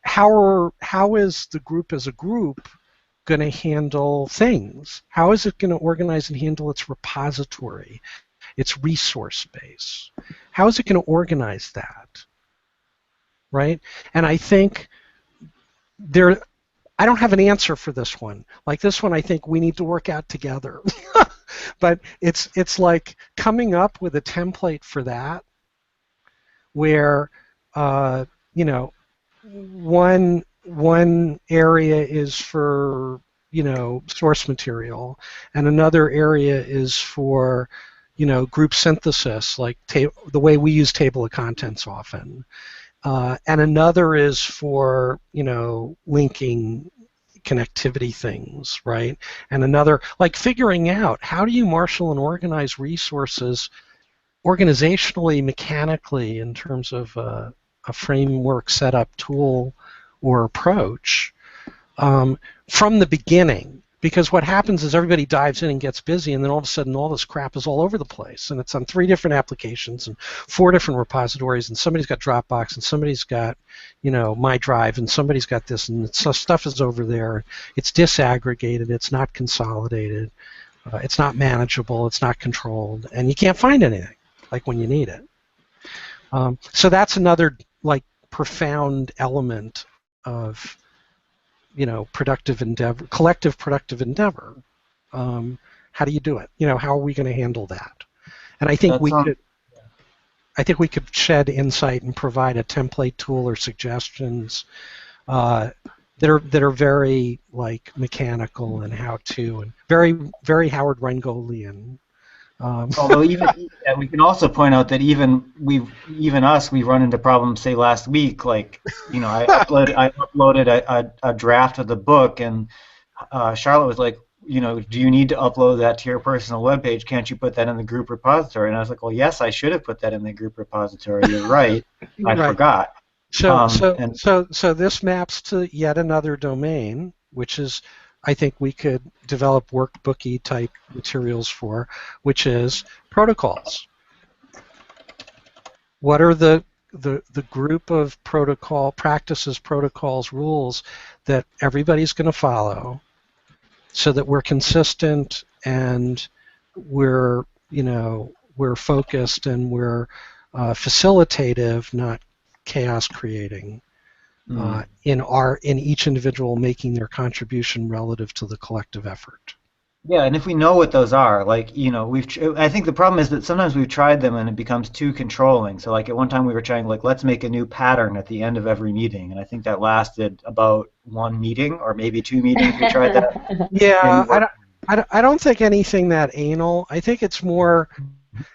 how is the group as a group going to handle things? How is it going to organize and handle its repository, its resource base? How is it going to organize that, right? And I think I don't have an answer for this one. Like this one, I think we need to work out together. But it's like coming up with a template for that, where one area is for source material, and another area is for group synthesis, like the way we use table of contents often. And another is for, linking connectivity things, right? And another, like figuring out how do you marshal and organize resources organizationally, mechanically, in terms of a framework, setup, tool, or approach from the beginning. Because what happens is everybody dives in and gets busy, and then all of a sudden all this crap is all over the place, and it's on 3 different applications and 4 different repositories, and somebody's got Dropbox, and somebody's got My Drive, and somebody's got this, and stuff is over there. It's disaggregated, it's not consolidated, it's not manageable, it's not controlled, and you can't find anything like when you need it. So that's another like profound element of productive endeavor, collective productive endeavor. How do you do it? How are we going to handle that? And I think we could shed insight and provide a template, tool, or suggestions that are very like mechanical and how to, and very very Howard Rheingoldtian. Although we can also point out that even us, we've run into problems. Say last week, like I uploaded a draft of the book, and Charlotte was like, do you need to upload that to your personal webpage? Can't you put that in the group repository? And I was like, well, yes, I should have put that in the group repository. You're right, I forgot. So this maps to yet another domain, which is, I think we could develop workbooky type materials for, which is protocols. What are the group of protocol practices, protocols, rules that everybody's going to follow, so that we're consistent and we're focused and we're facilitative, not chaos creating. In each individual making their contribution relative to the collective effort. Yeah, and if we know what those are, like I think the problem is that sometimes we've tried them and it becomes too controlling. So like at one time we were trying, like, let's make a new pattern at the end of every meeting, and I think that lasted about 1 meeting or maybe 2 meetings. We tried that. Yeah, I don't think anything that anal. I think it's more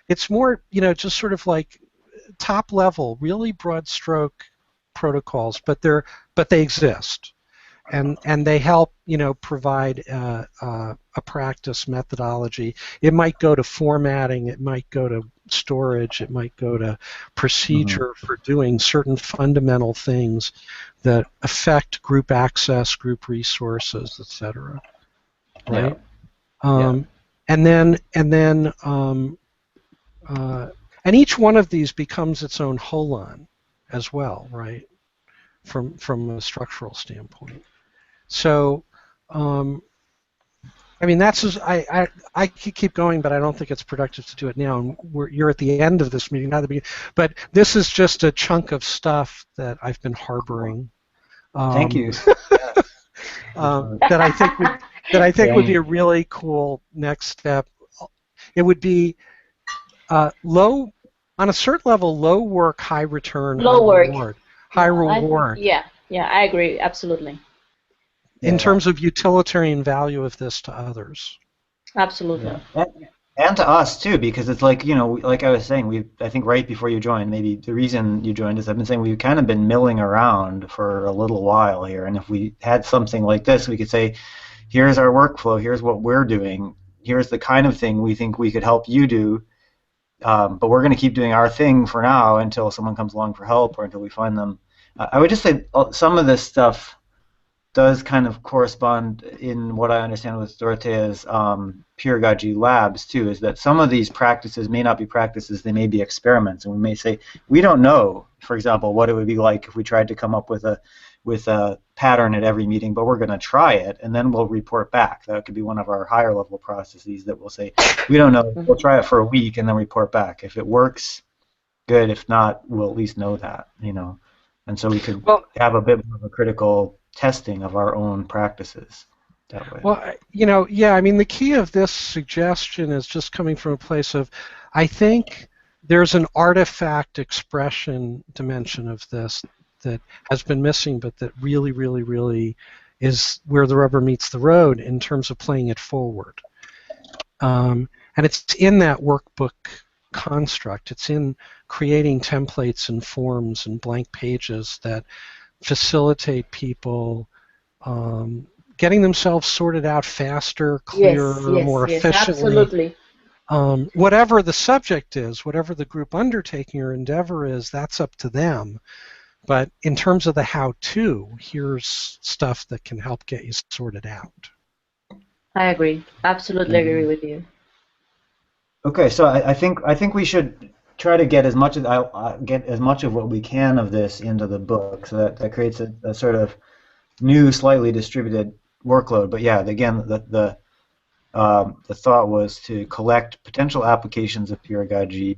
just sort of like top level, really broad stroke protocols, but they exist, and they help provide a practice methodology. It might go to formatting, it might go to storage, it might go to procedure for doing certain fundamental things that affect group access, group resources, etc. Right? And each one of these becomes its own holon as well, right? From a structural standpoint. So, that's just, I could keep going, but I don't think it's productive to do it now. And you're at the end of this meeting, not the beginning. But this is just a chunk of stuff that I've been harboring. Thank you. That I think that I think would be a really cool next step. It would be low, on a certain level, low work, high return, low high work. reward. High reward. Yeah, I agree, absolutely. In terms of utilitarian value of this to others. Absolutely. Yeah. And to us too, because it's like, you know, like I was saying, I think right before you joined, maybe the reason you joined is I've been saying we've kind of been milling around for a little while here, and if we had something like this, we could say, here's our workflow, here's what we're doing, here's the kind of thing we think we could help you do, but we're going to keep doing our thing for now until someone comes along for help or until we find them. I would just say some of this stuff does kind of correspond in what I understand with Dorothea's Peeragogy labs too, is that some of these practices may not be practices, they may be experiments, and we may say, we don't know, for example, what it would be like if we tried to come up with a pattern at every meeting, but we're going to try it, and then we'll report back. That could be one of our higher level processes that we'll say, we don't know, we'll try it for a week and then report back. If it works, good. If not, we'll at least know that, you know. And so we could have a bit more of a critical testing of our own practices that way. Well, you know, yeah, I mean, the key of this suggestion is just coming from a place of, I think there's an artifact expression dimension of this that has been missing, but that really, really, really is where the rubber meets the road in terms of playing it forward. And it's in that workbook construct. It's in creating templates and forms and blank pages that facilitate people getting themselves sorted out faster, clearer, more efficiently. Absolutely. Whatever the subject is, whatever the group undertaking or endeavor is, that's up to them. But in terms of the how-to, here's stuff that can help get you sorted out. I agree. Absolutely agree with you. Okay, so I think we should try to get as much of what we can of this into the book, so that creates a sort of new, slightly distributed workload. But yeah, again, the thought was to collect potential applications of Peeragogy,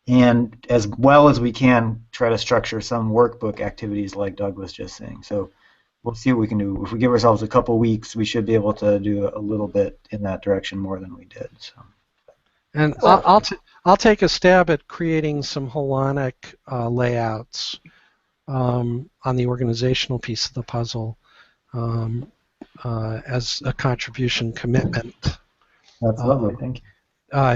and as well as we can, try to structure some workbook activities like Doug was just saying. So we'll see what we can do. If we give ourselves a couple weeks, we should be able to do a little bit in that direction more than we did. So. And I'll take a stab at creating some holonic layouts on the organizational piece of the puzzle as a contribution commitment. That's lovely. Thank you.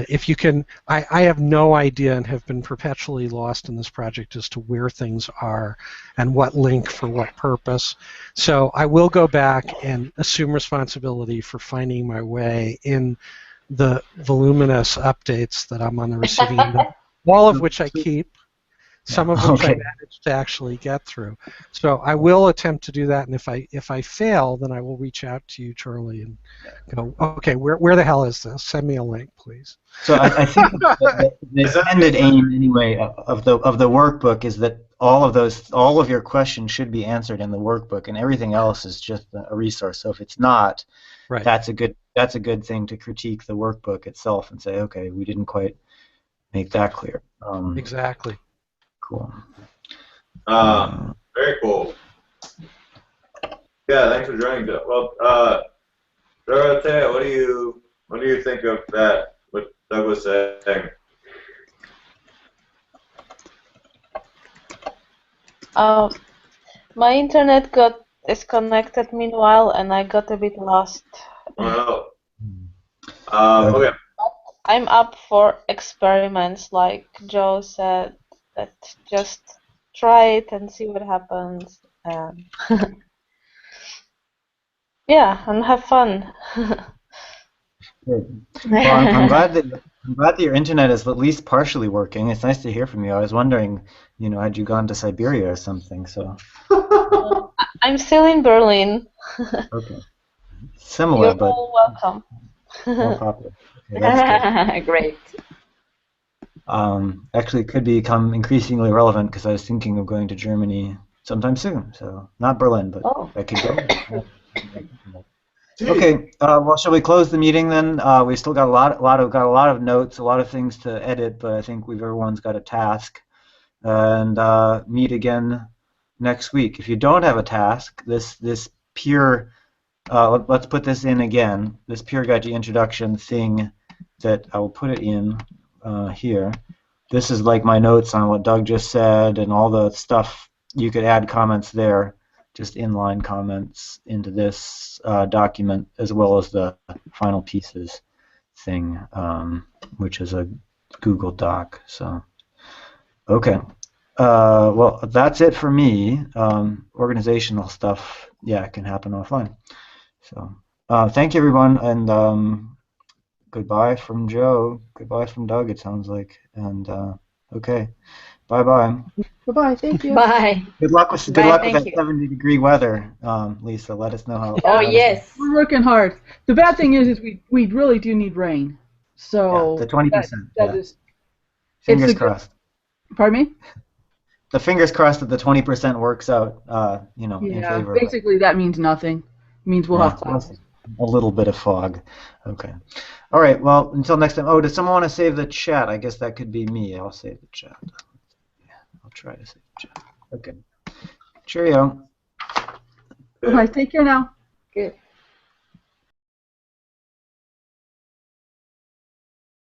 If you can, I have no idea and have been perpetually lost in this project as to where things are and what link for what purpose. So I will go back and assume responsibility for finding my way in the voluminous updates that I'm on the receiving end of, all of which I keep, some of which I managed to actually get through. So I will attempt to do that, and if I fail, then I will reach out to you, Charlie, and go, okay, where the hell is this? Send me a link, please. So I think the intended aim, anyway, of the workbook is that all of your questions should be answered in the workbook, and everything else is just a resource. So if it's not, right, that's a good thing to critique the workbook itself and say, okay, we didn't quite make that clear. Exactly. Cool. Very cool. Yeah, thanks for joining, Doug. Well, Dorothea, what do you think of that? What Doug was saying? My internet got disconnected meanwhile, and I got a bit lost. Well, okay. I'm up for experiments, like Joe said. That just try it and see what happens. Yeah, and have fun. Good. Well, I'm glad that your internet is at least partially working. It's nice to hear from you. I was wondering, had you gone to Siberia or something? So. I'm still in Berlin. Okay. Similar, You're but all welcome. more popular. Okay, that's good. Great. Actually, it could become increasingly relevant because I was thinking of going to Germany sometime soon. So not Berlin, but I could go. Okay. Well, shall we close the meeting then? We still got a lot of notes, a lot of things to edit, but I think everyone's got a task. And meet again next week. If you don't have a task, this peer let's put this in again. This Peeragogy introduction thing that I will put it in here. This is like my notes on what Doug just said and all the stuff. You could add comments there, just inline comments into this document, as well as the final pieces thing, which is a Google Doc. So, okay. Well, that's it for me. Organizational stuff, yeah, it can happen offline. So, thank you, everyone, and goodbye from Joe. Goodbye from Doug, it sounds like. And okay, bye-bye. Bye-bye. Thank you. Bye. Good luck with Bye, that thank you. 70-degree weather, Lisa. Let us know how. Oh, yes. We're working hard. The bad thing is we really do need rain. So Yeah, the 20%. that Yeah. is. Fingers crossed. Pardon me? The fingers crossed that the 20% works out, in favor of it. Basically that means nothing. It means we'll have clouds. A little bit of fog. Okay. All right. Well, until next time. Oh, does someone want to save the chat? I guess that could be me. I'll save the chat. I'll try to save the chat. Okay. Cheerio. Bye. Take care now. Good.